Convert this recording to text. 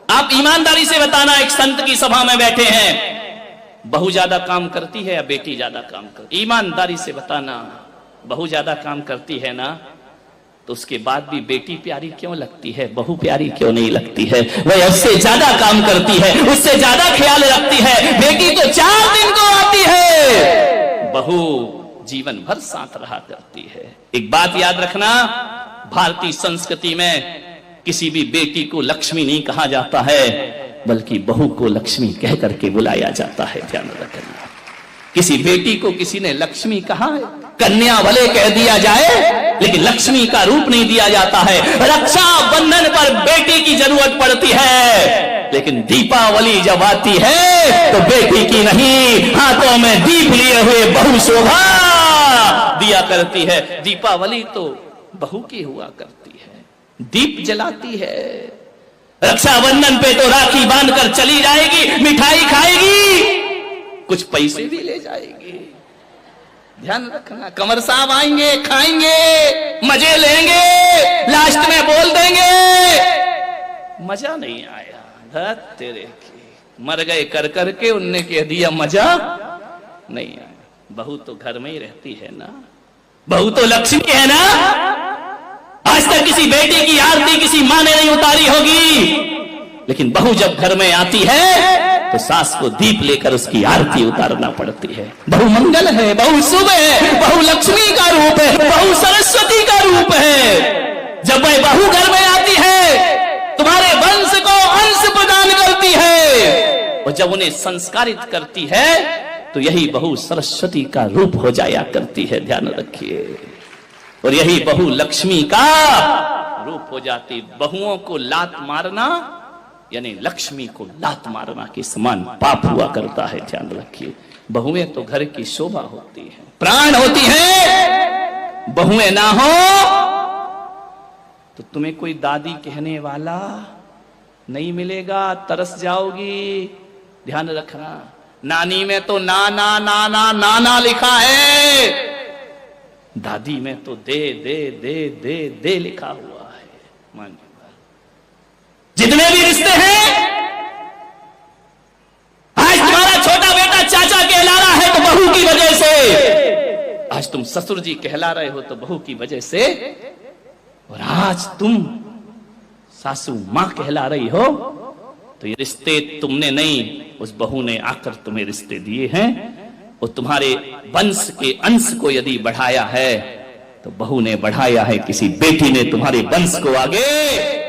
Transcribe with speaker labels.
Speaker 1: आप ईमानदारी से बताना, एक संत की सभा में बैठे हैं, बहू ज्यादा काम करती है या बेटी ज्यादा काम करती? ईमानदारी से बताना, बहू ज्यादा काम करती है ना, तो उसके बाद भी बेटी प्यारी क्यों लगती है, बहू प्यारी क्यों नहीं लगती है? वह उससे ज्यादा काम करती है, उससे ज्यादा ख्याल रखती है। बेटी तो 4 दिन को आती है, बहू जीवन भर साथ रहा करती है। एक बात याद रखना, भारतीय संस्कृति में किसी भी बेटी को लक्ष्मी नहीं कहा जाता है, बल्कि बहू को लक्ष्मी कह करके बुलाया जाता है। ध्यान रखना, किसी बेटी को किसी ने लक्ष्मी कहा है, कन्या भले कह दिया जाए, लेकिन लक्ष्मी का रूप नहीं दिया जाता है। रक्षा बंधन पर बेटी की जरूरत पड़ती है, लेकिन दीपावली जब आती है तो बेटी की नहीं, हाथों में दीप लिए हुए बहू शोभा दिया करती है। दीपावली तो बहू की हुआ करती है, दीप जलाती है। रक्षाबंधन पे तो राखी बांधकर चली जाएगी, मिठाई खाएगी, कुछ पैसे भी ले जाएगी। ध्यान रखना, कंवर साहब आएंगे, खाएंगे, मजे लेंगे, लास्ट में बोल देंगे मजा नहीं आया, धत तेरे की, मर गए कर करके, उनने कह दिया मजा नहीं आया। बहू तो घर में ही रहती है ना, बहू तो लक्ष्मी है ना। आज तक किसी बेटी की आरती किसी मां ने नहीं उतारी होगी, लेकिन बहू जब घर में आती है तो सास को दीप लेकर उसकी आरती उतारना पड़ती है। बहू मंगल है, बहू शुभ है, बहू लक्ष्मी का रूप है, बहू सरस्वती का रूप है। जब वह बहू घर में आती है, तुम्हारे वंश को अंश प्रदान करती है, और जब उन्हें संस्कारित करती है तो यही बहू सरस्वती का रूप हो जाया करती है। ध्यान रखिए, और यही बहू लक्ष्मी का रूप हो जाती। बहुओं को लात मारना यानी लक्ष्मी को लात मारना के समान पाप हुआ करता है। ध्यान रखिए, बहुएं तो घर की शोभा होती है, प्राण होती है। बहुएं ना हो तो तुम्हें कोई दादी कहने वाला नहीं मिलेगा, तरस जाओगी। ध्यान रखना, नानी में तो ना ना ना ना ना ना लिखा है, दादी में तो दे दे दे दे दे लिखा हुआ है। मान जितने भी रिश्ते हैं, आज तुम्हारा छोटा बेटा चाचा कहला रहा है तो बहू की वजह से, आज तुम ससुर जी कहला रहे हो तो बहू की वजह से, और आज तुम सासू मां कहला रही हो तो ये रिश्ते तुमने नहीं, उस बहू ने आकर तुम्हें रिश्ते दिए हैं। और तुम्हारे वंश के अंश को यदि बढ़ाया है तो बहू ने बढ़ाया है, किसी बेटी ने तुम्हारे वंश को आगे